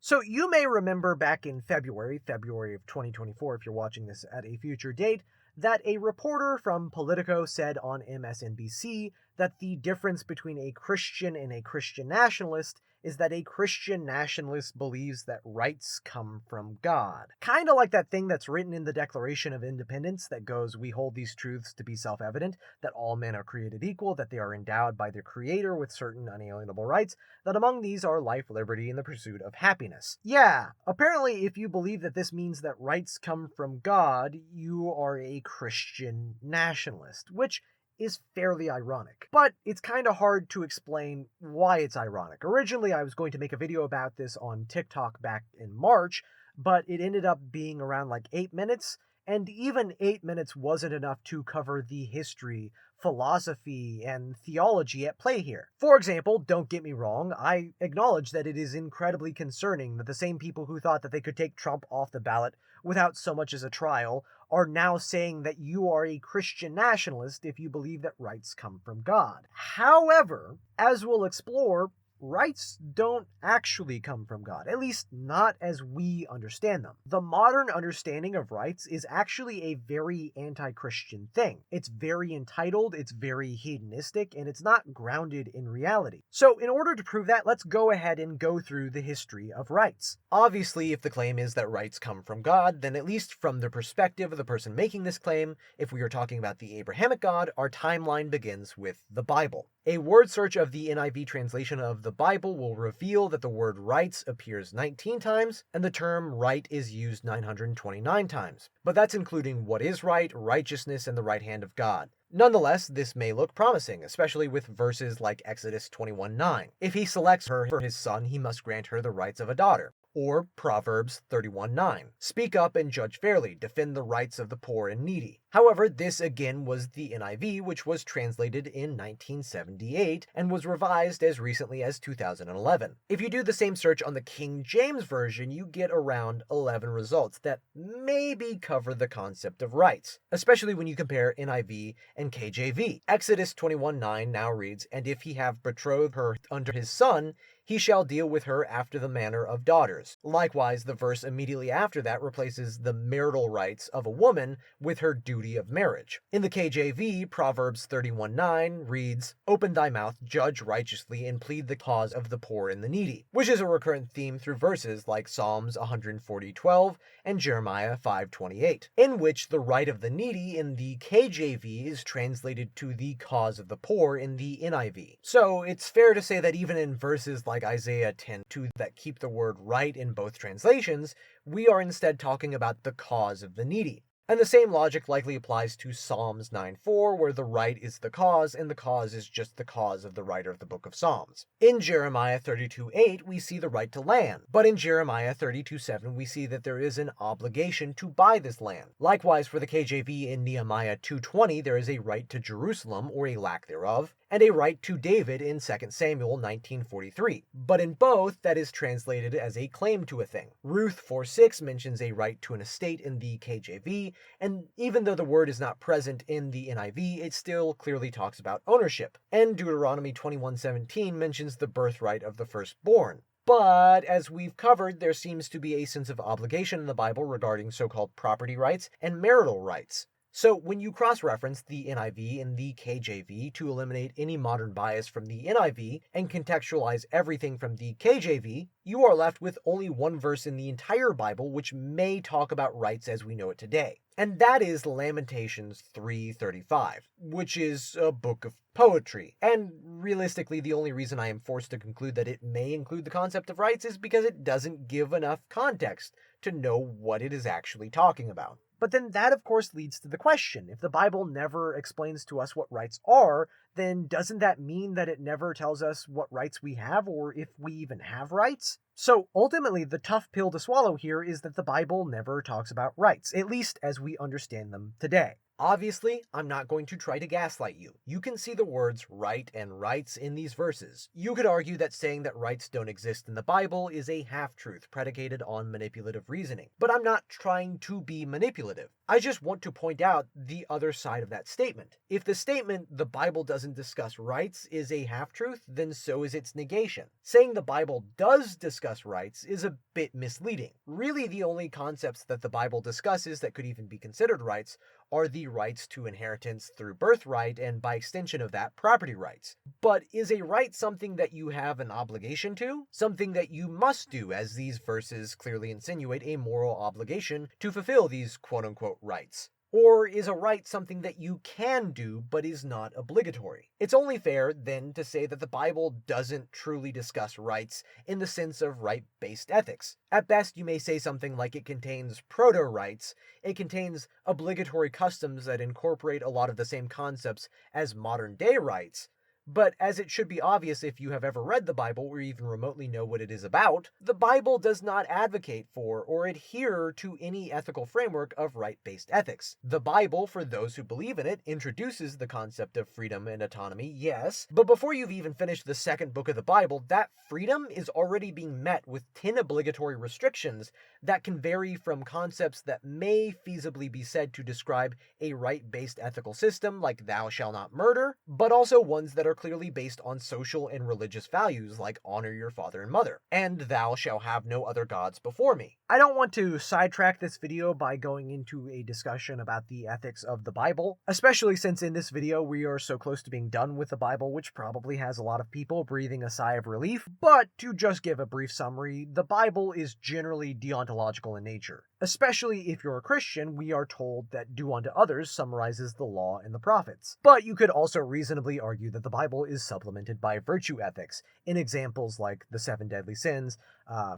So you may remember back in February of 2024, if you're watching this at a future date, that a reporter from Politico said on MSNBC that the difference between a Christian and a Christian nationalist is that a Christian nationalist believes that rights come from God. Kind of like that thing that's written in the Declaration of Independence that goes, "We hold these truths to be self-evident, that all men are created equal, that they are endowed by their Creator with certain unalienable rights, that among these are life, liberty, and the pursuit of happiness." Yeah, apparently if you believe that this means that rights come from God, you are a Christian nationalist, which is fairly ironic. But it's kind of hard to explain why it's ironic. Originally, I was going to make a video about this on TikTok back in March, but it ended up being around like 8 minutes, and even 8 minutes wasn't enough to cover the history, philosophy, and theology at play here. For example, don't get me wrong, I acknowledge that it is incredibly concerning that the same people who thought that they could take Trump off the ballot without so much as a trial are now saying that you are a Christian nationalist if you believe that rights come from God. However, as we'll explore, rights don't actually come from God, at least not as we understand them. The modern understanding of rights is actually a very anti-Christian thing. It's very entitled, it's very hedonistic, and it's not grounded in reality. So in order to prove that, let's go ahead and go through the history of rights. Obviously, if the claim is that rights come from God, then at least from the perspective of the person making this claim, if we are talking about the Abrahamic God, our timeline begins with the Bible. A word search of the NIV translation of the Bible will reveal that the word rights appears 19 times, and the term right is used 929 times. But that's including what is right, righteousness, and the right hand of God. Nonetheless, this may look promising, especially with verses like Exodus 21:9. If he selects her for his son, he must grant her the rights of a daughter. Or Proverbs 31:9. Speak up and judge fairly, defend the rights of the poor and needy. However, this again was the NIV, which was translated in 1978 and was revised as recently as 2011. If you do the same search on the King James Version, you get around 11 results that maybe cover the concept of rights, especially when you compare NIV and KJV. Exodus 21:9 now reads, "And if he have betrothed her unto his son, he shall deal with her after the manner of daughters." Likewise, the verse immediately after that replaces the marital rights of a woman with her duty of marriage. In the KJV, Proverbs 31:9 reads, "Open thy mouth, judge righteously, and plead the cause of the poor and the needy," which is a recurrent theme through verses like Psalms 140:12 and Jeremiah 5:28, in which the right of the needy in the KJV is translated to the cause of the poor in the NIV. So it's fair to say that even in verses like Isaiah 10:2 that keep the word right in both translations, we are instead talking about the cause of the needy. And the same logic likely applies to Psalms 9:4, where the right is the cause, and the cause is just the cause of the writer of the book of Psalms. In Jeremiah 32:8, we see the right to land, but in Jeremiah 32:7, we see that there is an obligation to buy this land. Likewise, for the KJV in Nehemiah 2:20, there is a right to Jerusalem, or a lack thereof, and a right to David in 2 Samuel 19:43. But in both, that is translated as a claim to a thing. Ruth 4:6 mentions a right to an estate in the KJV, and even though the word is not present in the NIV, it still clearly talks about ownership. And Deuteronomy 21:17 mentions the birthright of the firstborn. But as we've covered, there seems to be a sense of obligation in the Bible regarding so-called property rights and marital rights. So when you cross-reference the NIV and the KJV to eliminate any modern bias from the NIV and contextualize everything from the KJV, you are left with only one verse in the entire Bible which may talk about rights as we know it today. And that is Lamentations 3:35, which is a book of poetry. And realistically, the only reason I am forced to conclude that it may include the concept of rights is because it doesn't give enough context to know what it is actually talking about. But then that, of course, leads to the question. If the Bible never explains to us what rights are, then doesn't that mean that it never tells us what rights we have or if we even have rights? So ultimately, the tough pill to swallow here is that the Bible never talks about rights, at least as we understand them today. Obviously, I'm not going to try to gaslight you. You can see the words right and rights in these verses. You could argue that saying that rights don't exist in the Bible is a half-truth predicated on manipulative reasoning. But I'm not trying to be manipulative. I just want to point out the other side of that statement. If the statement, the Bible doesn't discuss rights, is a half-truth, then so is its negation. Saying the Bible does discuss rights is a bit misleading. Really, the only concepts that the Bible discusses that could even be considered rights are the rights to inheritance through birthright and, by extension of that, property rights. But is a right something that you have an obligation to? Something that you must do, as these verses clearly insinuate a moral obligation to fulfill these quote-unquote rights? Or is a right something that you can do but is not obligatory? It's only fair, then, to say that the Bible doesn't truly discuss rights in the sense of right-based ethics. At best, you may say something like it contains proto-rights, it contains obligatory customs that incorporate a lot of the same concepts as modern-day rights. But as it should be obvious if you have ever read the Bible or even remotely know what it is about, the Bible does not advocate for or adhere to any ethical framework of right-based ethics. The Bible, for those who believe in it, introduces the concept of freedom and autonomy, yes, but before you've even finished the second book of the Bible, that freedom is already being met with 10 obligatory restrictions that can vary from concepts that may feasibly be said to describe a right-based ethical system like thou shalt not murder, but also ones that are clearly based on social and religious values like honor your father and mother, and thou shalt have no other gods before me. I don't want to sidetrack this video by going into a discussion about the ethics of the Bible, especially since in this video we are so close to being done with the Bible, which probably has a lot of people breathing a sigh of relief. But to just give a brief summary, the Bible is generally deontological in nature. Especially if you're a Christian, we are told that do unto others summarizes the law and the prophets. But you could also reasonably argue that the Bible is supplemented by virtue ethics in examples like the 7 deadly sins,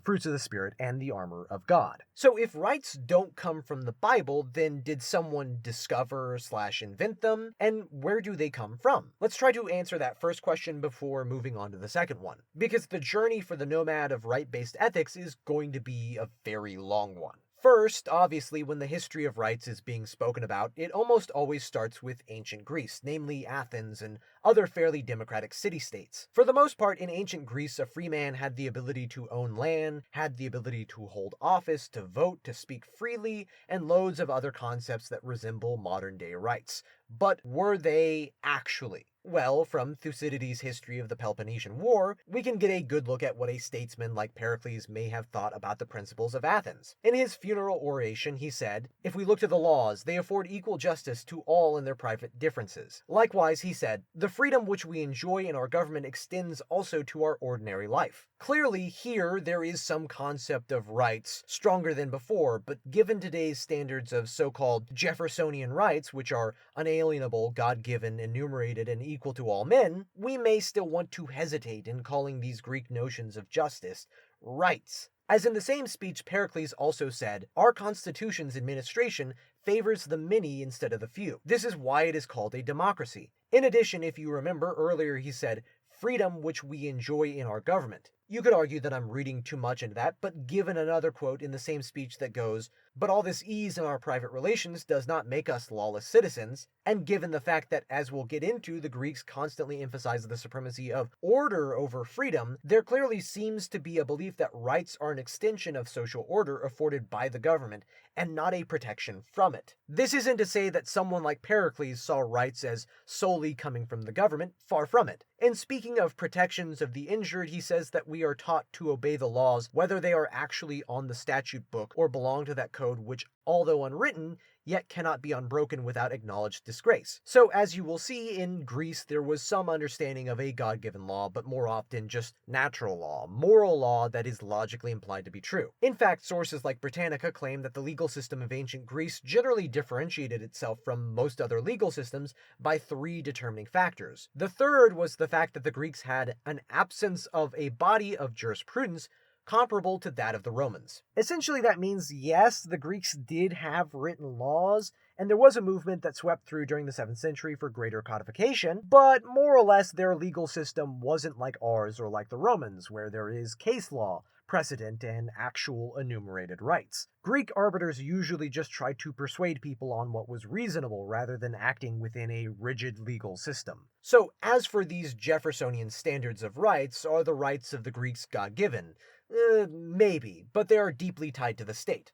fruits of the Spirit, and the armor of God. So if rights don't come from the Bible, then did someone discover/invent them? And where do they come from? Let's try to answer that first question before moving on to the second one, because the journey for the nomad of right-based ethics is going to be a very long one. First, obviously, when the history of rights is being spoken about, it almost always starts with ancient Greece, namely Athens and other fairly democratic city-states. For the most part, in ancient Greece, a free man had the ability to own land, had the ability to hold office, to vote, to speak freely, and loads of other concepts that resemble modern-day rights. But were they actually? Well, from Thucydides' history of the Peloponnesian War, we can get a good look at what a statesman like Pericles may have thought about the principles of Athens. In his funeral oration, he said, "If we look to the laws, they afford equal justice to all in their private differences." Likewise, he said, "The freedom which we enjoy in our government extends also to our ordinary life." Clearly, here there is some concept of rights stronger than before, but given today's standards of so-called Jeffersonian rights, which are unalienable, God-given, enumerated, and equal to all men, we may still want to hesitate in calling these Greek notions of justice rights. As in the same speech, Pericles also said, "Our Constitution's administration favors the many instead of the few. This is why it is called a democracy." In addition, if you remember earlier, he said, "Freedom which we enjoy in our government." You could argue that I'm reading too much into that, but given another quote in the same speech that goes, "But all this ease in our private relations does not make us lawless citizens," and given the fact that, as we'll get into, the Greeks constantly emphasize the supremacy of order over freedom, there clearly seems to be a belief that rights are an extension of social order afforded by the government, and not a protection from it. This isn't to say that someone like Pericles saw rights as solely coming from the government, far from it. And speaking of protections of the injured, he says that we are taught to obey the laws, whether they are actually on the statute book or belong to that code which, although unwritten, yet cannot be unbroken without acknowledged disgrace. So as you will see, in Greece there was some understanding of a God-given law, but more often just natural law, moral law that is logically implied to be true. In fact, sources like Britannica claim that the legal system of ancient Greece generally differentiated itself from most other legal systems by 3 determining factors. The third was the fact that the Greeks had an absence of a body of jurisprudence comparable to that of the Romans. Essentially, that means, yes, the Greeks did have written laws, and there was a movement that swept through during the 7th century for greater codification, but more or less their legal system wasn't like ours or like the Romans, where there is case law, precedent and actual enumerated rights. Greek arbiters usually just tried to persuade people on what was reasonable rather than acting within a rigid legal system. So, as for these Jeffersonian standards of rights, are the rights of the Greeks God-given? Maybe, but they are deeply tied to the state.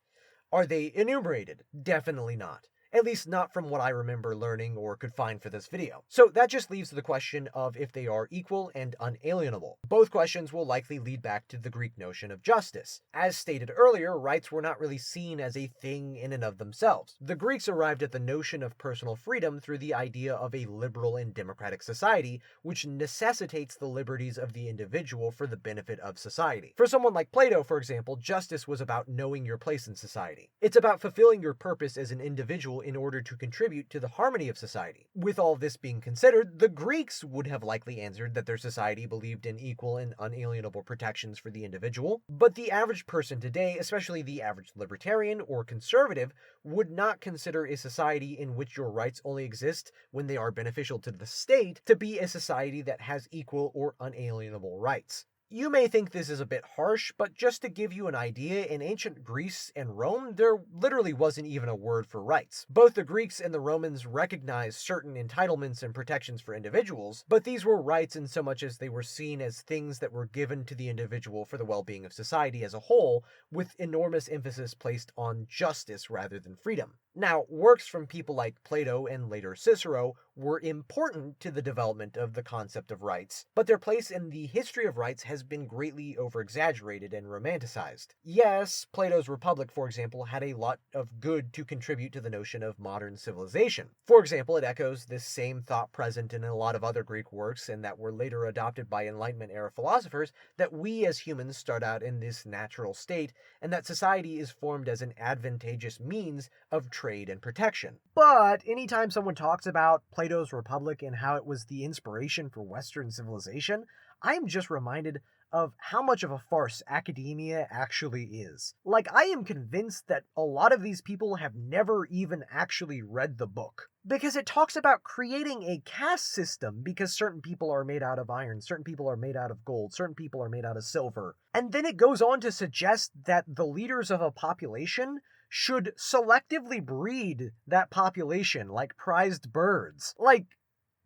Are they enumerated? Definitely not. At least not from what I remember learning or could find for this video. So that just leaves the question of if they are equal and unalienable. Both questions will likely lead back to the Greek notion of justice. As stated earlier, rights were not really seen as a thing in and of themselves. The Greeks arrived at the notion of personal freedom through the idea of a liberal and democratic society, which necessitates the liberties of the individual for the benefit of society. For someone like Plato, for example, justice was about knowing your place in society. It's about fulfilling your purpose as an individual in order to contribute to the harmony of society. With all this being considered, the Greeks would have likely answered that their society believed in equal and unalienable protections for the individual, but the average person today, especially the average libertarian or conservative, would not consider a society in which your rights only exist when they are beneficial to the state to be a society that has equal or unalienable rights. You may think this is a bit harsh, but just to give you an idea, in ancient Greece and Rome, there literally wasn't even a word for rights. Both the Greeks and the Romans recognized certain entitlements and protections for individuals, but these were rights in so much as they were seen as things that were given to the individual for the well-being of society as a whole, with enormous emphasis placed on justice rather than freedom. Now, works from people like Plato and later Cicero were important to the development of the concept of rights, but their place in the history of rights has been greatly over-exaggerated and romanticized. Yes, Plato's Republic, for example, had a lot of good to contribute to the notion of modern civilization. For example, it echoes this same thought present in a lot of other Greek works and that were later adopted by Enlightenment-era philosophers, that we as humans start out in this natural state, and that society is formed as an advantageous means of trade and protection. But anytime someone talks about Plato's Republic and how it was the inspiration for Western civilization, I am just reminded of how much of a farce academia actually is. Like, I am convinced that a lot of these people have never even actually read the book. Because it talks about creating a caste system because certain people are made out of iron, certain people are made out of gold, certain people are made out of silver. And then it goes on to suggest that the leaders of a population should selectively breed that population like prized birds. Like,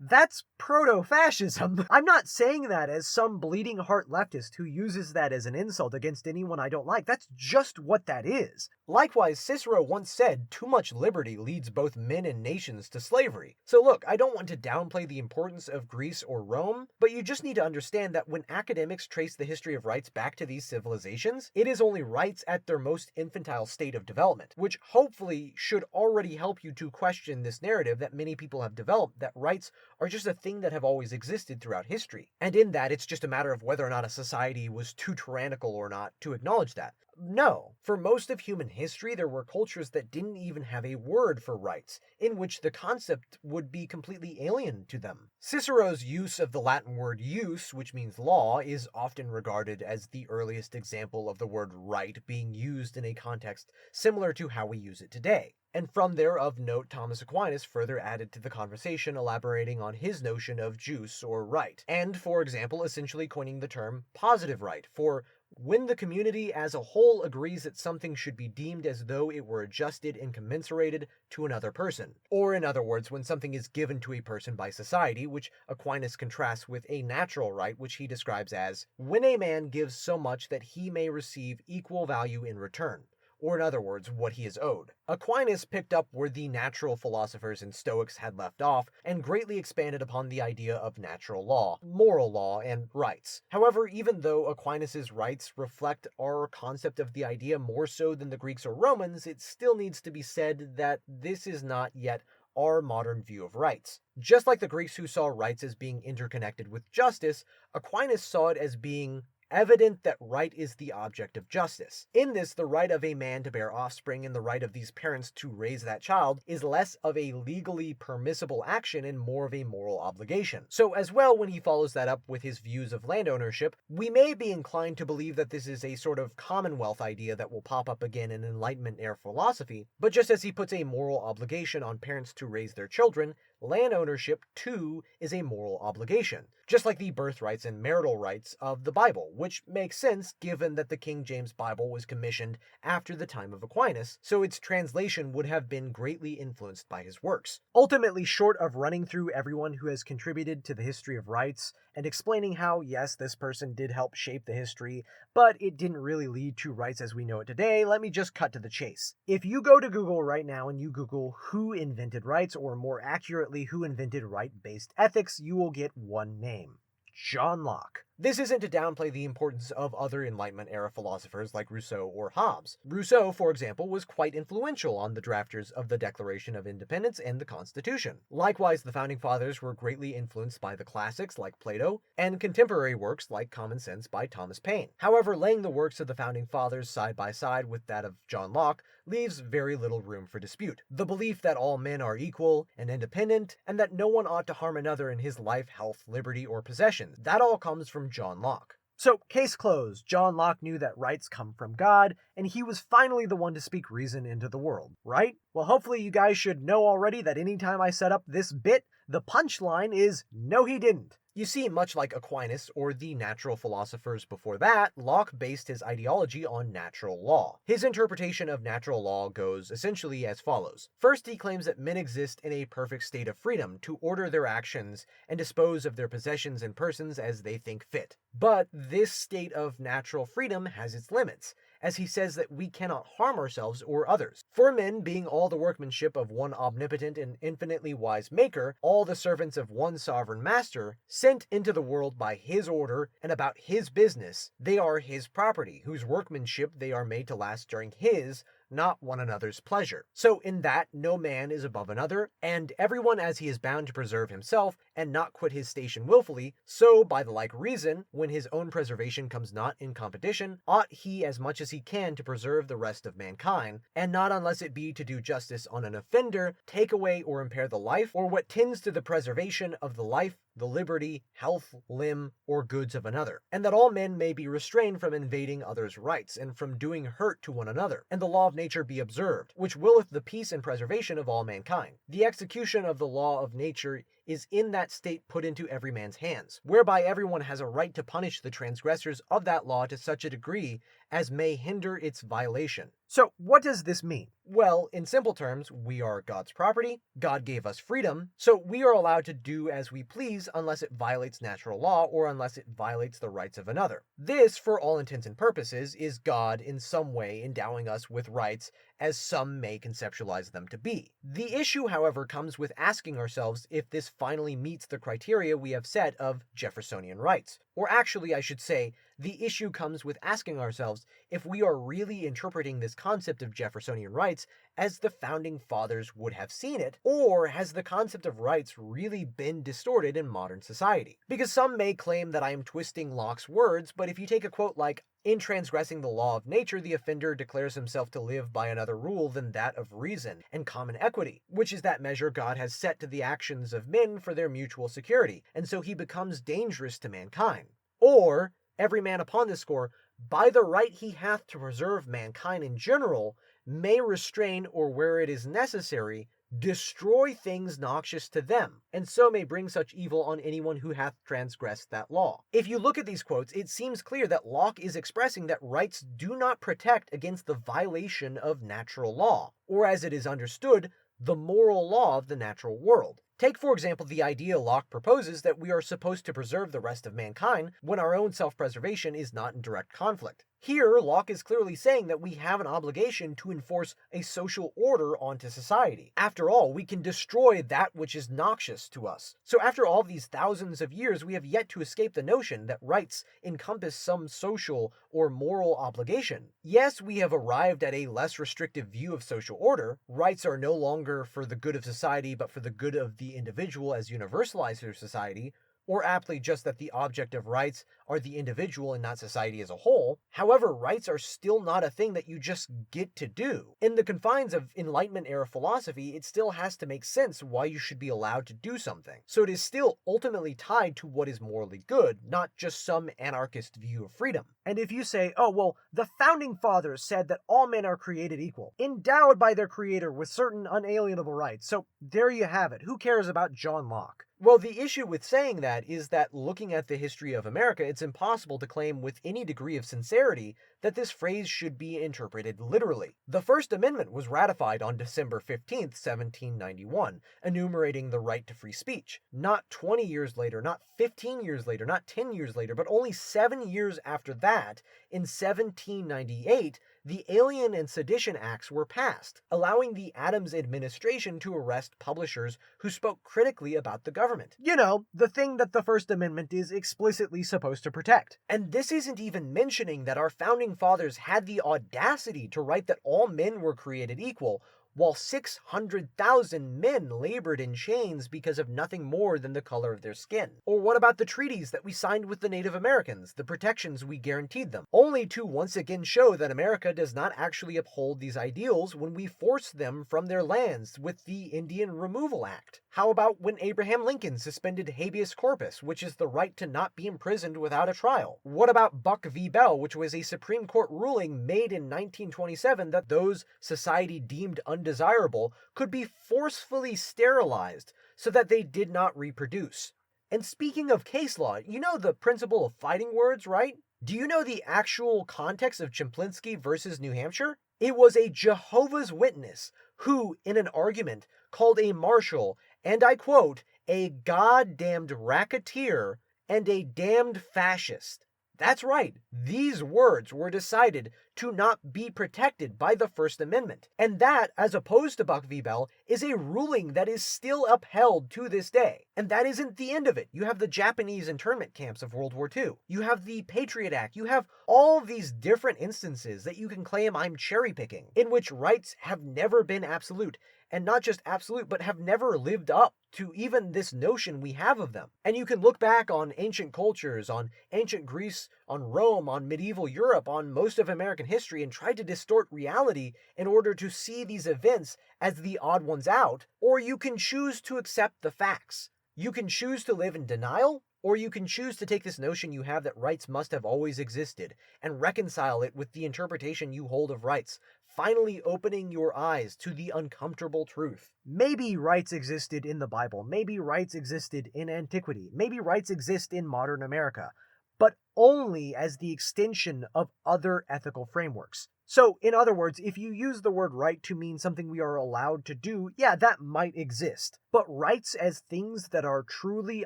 that's proto-fascism. I'm not saying that as some bleeding heart leftist who uses that as an insult against anyone I don't like. That's just what that is. Likewise, Cicero once said, "Too much liberty leads both men and nations to slavery." So look, I don't want to downplay the importance of Greece or Rome, but you just need to understand that when academics trace the history of rights back to these civilizations, it is only rights at their most infantile state of development, which hopefully should already help you to question this narrative that many people have developed that rights are just a thing that have always existed throughout history. And in that, it's just a matter of whether or not a society was too tyrannical or not to acknowledge that. No. For most of human history, there were cultures that didn't even have a word for rights, in which the concept would be completely alien to them. Cicero's use of the Latin word "jus," which means law, is often regarded as the earliest example of the word right being used in a context similar to how we use it today. And from there, of note, Thomas Aquinas further added to the conversation, elaborating on his notion of jus, or right, and, for example, essentially coining the term positive right, for when the community as a whole agrees that something should be deemed as though it were adjusted and commensurated to another person. Or in other words, when something is given to a person by society, which Aquinas contrasts with a natural right, which he describes as when a man gives so much that he may receive equal value in return. Or in other words, what he is owed. Aquinas picked up where the natural philosophers and Stoics had left off, and greatly expanded upon the idea of natural law, moral law, and rights. However, even though Aquinas' rights reflect our concept of the idea more so than the Greeks or Romans, it still needs to be said that this is not yet our modern view of rights. Just like the Greeks who saw rights as being interconnected with justice, Aquinas saw it as being evident that right is the object of justice. In this, the right of a man to bear offspring and the right of these parents to raise that child is less of a legally permissible action and more of a moral obligation. So as well, when he follows that up with his views of land ownership, we may be inclined to believe that this is a sort of commonwealth idea that will pop up again in Enlightenment-era philosophy, but just as he puts a moral obligation on parents to raise their children, land ownership too is a moral obligation, just like the birthrights and marital rights of the Bible, which makes sense given that the King James Bible was commissioned after the time of Aquinas, so its translation would have been greatly influenced by his works. Ultimately, short of running through everyone who has contributed to the history of rights and explaining how, yes, this person did help shape the history, but it didn't really lead to rights as we know it today, let me just cut to the chase. If you go to Google right now and you Google who invented rights, or more accurately, who invented right-based ethics, you will get one name: John Locke. This isn't to downplay the importance of other Enlightenment-era philosophers like Rousseau or Hobbes. Rousseau, for example, was quite influential on the drafters of the Declaration of Independence and the Constitution. Likewise, the Founding Fathers were greatly influenced by the classics like Plato, and contemporary works like Common Sense by Thomas Paine. However, laying the works of the Founding Fathers side by side with that of John Locke leaves very little room for dispute. The belief that all men are equal and independent, and that no one ought to harm another in his life, health, liberty, or possessions, that all comes from John Locke. So, case closed. John Locke knew that rights come from God, and he was finally the one to speak reason into the world, right? Well, hopefully you guys should know already that anytime I set up this bit, the punchline is no, he didn't. You see, much like Aquinas or the natural philosophers before that, Locke based his ideology on natural law. His interpretation of natural law goes essentially as follows. First, he claims that men exist in a perfect state of freedom to order their actions and dispose of their possessions and persons as they think fit. But this state of natural freedom has its limits, as he says that we cannot harm ourselves or others. For men, being all the workmanship of one omnipotent and infinitely wise maker, all the servants of one sovereign master, sent into the world by his order and about his business, they are his property, whose workmanship they are made to last during his, not one another's pleasure. So in that, no man is above another, and everyone as he is bound to preserve himself, and not quit his station willfully, so by the like reason, when his own preservation comes not in competition, ought he as much as he can to preserve the rest of mankind, and not unless it be to do justice on an offender, take away or impair the life, or what tends to the preservation of the life, the liberty, health, limb, or goods of another, and that all men may be restrained from invading others' rights, and from doing hurt to one another, and the law of nature be observed, which willeth the peace and preservation of all mankind. The execution of the law of nature is in that state put into every man's hands, whereby everyone has a right to punish the transgressors of that law to such a degree as may hinder its violation. So, what does this mean? Well, in simple terms, we are God's property, God gave us freedom, so we are allowed to do as we please unless it violates natural law or unless it violates the rights of another. This, for all intents and purposes, is God in some way endowing us with rights as some may conceptualize them to be. The issue, however, comes with asking ourselves if this finally meets the criteria we have set of Jeffersonian rights. Or actually, I should say, the issue comes with asking ourselves if we are really interpreting this concept of Jeffersonian rights as the Founding Fathers would have seen it, or has the concept of rights really been distorted in modern society? Because some may claim that I am twisting Locke's words, but if you take a quote like, "In transgressing the law of nature, the offender declares himself to live by another rule than that of reason and common equity, which is that measure God has set to the actions of men for their mutual security, and so he becomes dangerous to mankind." Or, every man upon this score, by the right he hath to preserve mankind in general, may restrain, or where it is necessary, destroy things noxious to them, and so may bring such evil on anyone who hath transgressed that law. If you look at these quotes, it seems clear that Locke is expressing that rights do not protect against the violation of natural law, or as it is understood, the moral law of the natural world. Take, for example, the idea Locke proposes that we are supposed to preserve the rest of mankind when our own self-preservation is not in direct conflict. Here, Locke is clearly saying that we have an obligation to enforce a social order onto society. After all, we can destroy that which is noxious to us. So after all these thousands of years, we have yet to escape the notion that rights encompass some social or moral obligation. Yes, we have arrived at a less restrictive view of social order. Rights are no longer for the good of society, but for the good of the individual as universalized through society. or aptly just that the object of rights are the individual and not society as a whole. However, rights are still not a thing that you just get to do. In the confines of Enlightenment-era philosophy, it still has to make sense why you should be allowed to do something. So it is still ultimately tied to what is morally good, not just some anarchist view of freedom. And if you say, oh, well, the founding fathers said that all men are created equal, endowed by their creator with certain unalienable rights, so there you have it. Who cares about John Locke? Well, the issue with saying that is that looking at the history of America, it's impossible to claim with any degree of sincerity that this phrase should be interpreted literally. The First Amendment was ratified on December 15th, 1791, enumerating the right to free speech. Not 20 years later, not 15 years later, not 10 years later, but only 7 years after that, in 1798, the Alien and Sedition Acts were passed, allowing the Adams administration to arrest publishers who spoke critically about the government. You know, the thing that the First Amendment is explicitly supposed to protect. And this isn't even mentioning that our founding fathers had the audacity to write that all men were created equal, while 600,000 men labored in chains because of nothing more than the color of their skin. Or what about the treaties that we signed with the Native Americans, the protections we guaranteed them, only to once again show that America does not actually uphold these ideals when we force them from their lands with the Indian Removal Act? How about when Abraham Lincoln suspended habeas corpus, which is the right to not be imprisoned without a trial? What about Buck v. Bell, which was a Supreme Court ruling made in 1927 that those society deemed undesirable could be forcefully sterilized so that they did not reproduce? And speaking of case law, you know the principle of fighting words, right? Do you know the actual context of Chemplinsky versus New Hampshire? It was a Jehovah's Witness who, in an argument, called a marshal, and I quote, a goddamned racketeer and a damned fascist. That's right, these words were decided to not be protected by the First Amendment. And that, as opposed to Buck v. Bell, is a ruling that is still upheld to this day. And that isn't the end of it. You have the Japanese internment camps of World War II. You have the Patriot Act. You have all these different instances that you can claim I'm cherry picking, in which rights have never been absolute. And not just absolute, but have never lived up to even this notion we have of them. And you can look back on ancient cultures, on ancient Greece, on Rome, on medieval Europe, on most of American history, and try to distort reality in order to see these events as the odd ones out, or you can choose to accept the facts. You can choose to live in denial, or you can choose to take this notion you have that rights must have always existed and reconcile it with the interpretation you hold of rights, finally opening your eyes to the uncomfortable truth. Maybe rights existed in the Bible, maybe rights existed in antiquity, maybe rights exist in modern America, but only as the extension of other ethical frameworks. So, in other words, if you use the word right to mean something we are allowed to do, yeah, that might exist. But rights as things that are truly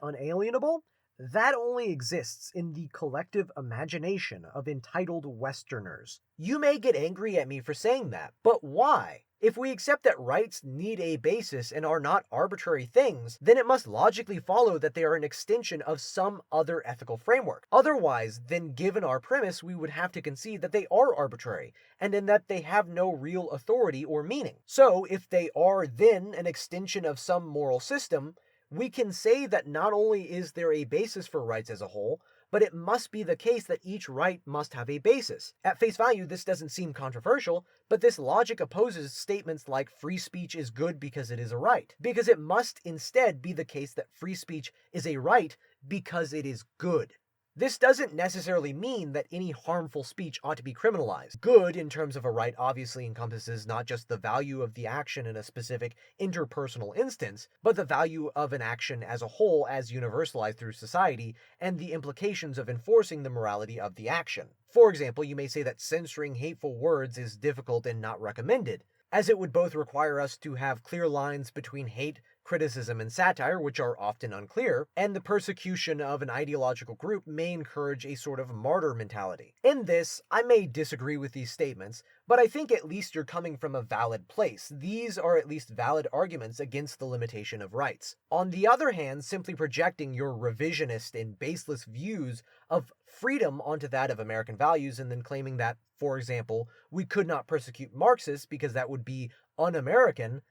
unalienable, that only exists in the collective imagination of entitled Westerners. You may get angry at me for saying that, but why? If we accept that rights need a basis and are not arbitrary things, then it must logically follow that they are an extension of some other ethical framework. Otherwise, then given our premise, we would have to concede that they are arbitrary, and in that they have no real authority or meaning. So, if they are then an extension of some moral system, we can say that not only is there a basis for rights as a whole, but it must be the case that each right must have a basis. At face value, this doesn't seem controversial, but this logic opposes statements like free speech is good because it is a right, because it must instead be the case that free speech is a right because it is good. This doesn't necessarily mean that any harmful speech ought to be criminalized. Good, in terms of a right, obviously encompasses not just the value of the action in a specific interpersonal instance, but the value of an action as a whole as universalized through society, and the implications of enforcing the morality of the action. For example, you may say that censoring hateful words is difficult and not recommended, as it would both require us to have clear lines between hate, criticism, and satire, which are often unclear, and the persecution of an ideological group may encourage a sort of martyr mentality. In this, I may disagree with these statements, but I think at least you're coming from a valid place. These are at least valid arguments against the limitation of rights. On the other hand, simply projecting your revisionist and baseless views of freedom onto that of American values and then claiming that, for example, we could not persecute Marxists because that would be un-American,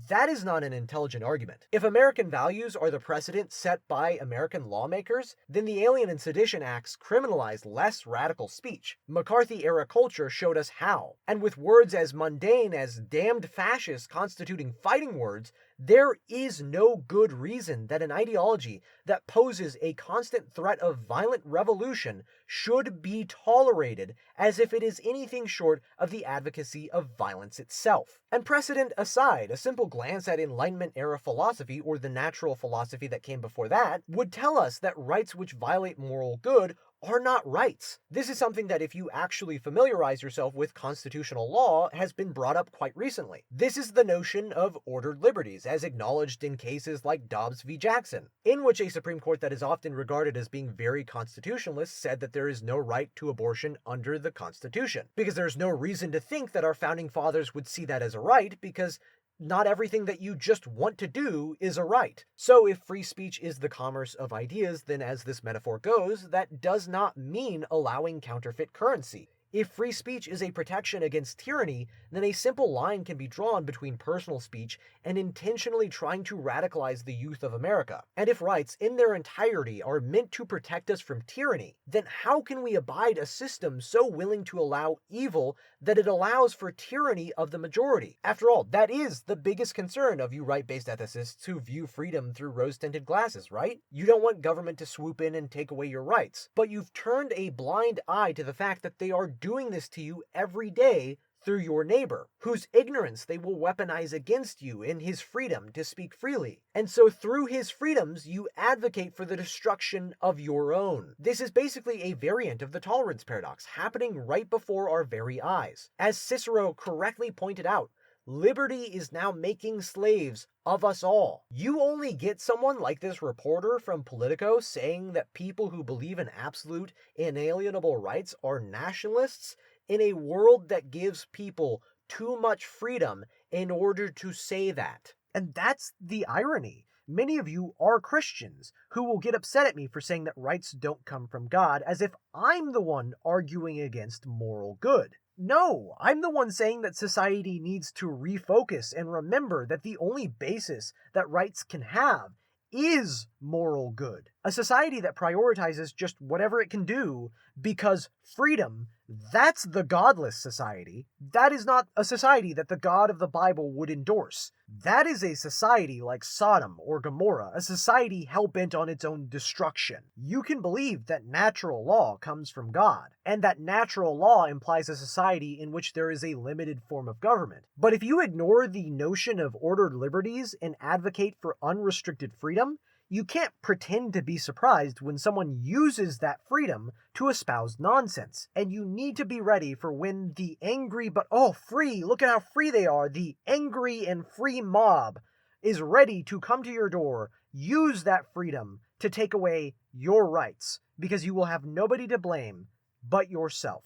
That is not an intelligent argument. If American values are the precedent set by American lawmakers, then the Alien and Sedition Acts criminalize less radical speech. McCarthy-era culture showed us how. And with words as mundane as damned fascist constituting fighting words, there is no good reason that an ideology that poses a constant threat of violent revolution should be tolerated as if it is anything short of the advocacy of violence itself. And precedent aside, a simple glance at Enlightenment-era philosophy or the natural philosophy that came before that would tell us that rights which violate moral good are not rights. This is something that if you actually familiarize yourself with constitutional law has been brought up quite recently. This is the notion of ordered liberties, as acknowledged in cases like Dobbs v. Jackson, in which a Supreme Court that is often regarded as being very constitutionalist said that there is no right to abortion under the Constitution, because there's no reason to think that our founding fathers would see that as a right, because not everything that you just want to do is a right. So if free speech is the commerce of ideas, then as this metaphor goes, that does not mean allowing counterfeit currency. If free speech is a protection against tyranny, then a simple line can be drawn between personal speech and intentionally trying to radicalize the youth of America. And if rights in their entirety are meant to protect us from tyranny, then how can we abide a system so willing to allow evil that it allows for tyranny of the majority? After all, that is the biggest concern of you right-based ethicists who view freedom through rose-tinted glasses, right? You don't want government to swoop in and take away your rights, but you've turned a blind eye to the fact that they are doing this to you every day through your neighbor, whose ignorance they will weaponize against you in his freedom to speak freely. And so through his freedoms, you advocate for the destruction of your own. This is basically a variant of the tolerance paradox happening right before our very eyes. As Cicero correctly pointed out, liberty is now making slaves of us all. You only get someone like this reporter from Politico saying that people who believe in absolute, inalienable rights are nationalists in a world that gives people too much freedom in order to say that. And that's the irony. Many of you are Christians who will get upset at me for saying that rights don't come from God, as if I'm the one arguing against moral good. No, I'm the one saying that society needs to refocus and remember that the only basis that rights can have is moral good. A society that prioritizes just whatever it can do because freedom, that's the godless society. That is not a society that the God of the Bible would endorse. That is a society like Sodom or Gomorrah, a society hell-bent on its own destruction. You can believe that natural law comes from God, and that natural law implies a society in which there is a limited form of government. But if you ignore the notion of ordered liberties and advocate for unrestricted freedom, you can't pretend to be surprised when someone uses that freedom to espouse nonsense. And you need to be ready for when the angry but free, look at how free they are, the angry and free mob is ready to come to your door, use that freedom to take away your rights, because you will have nobody to blame but yourself.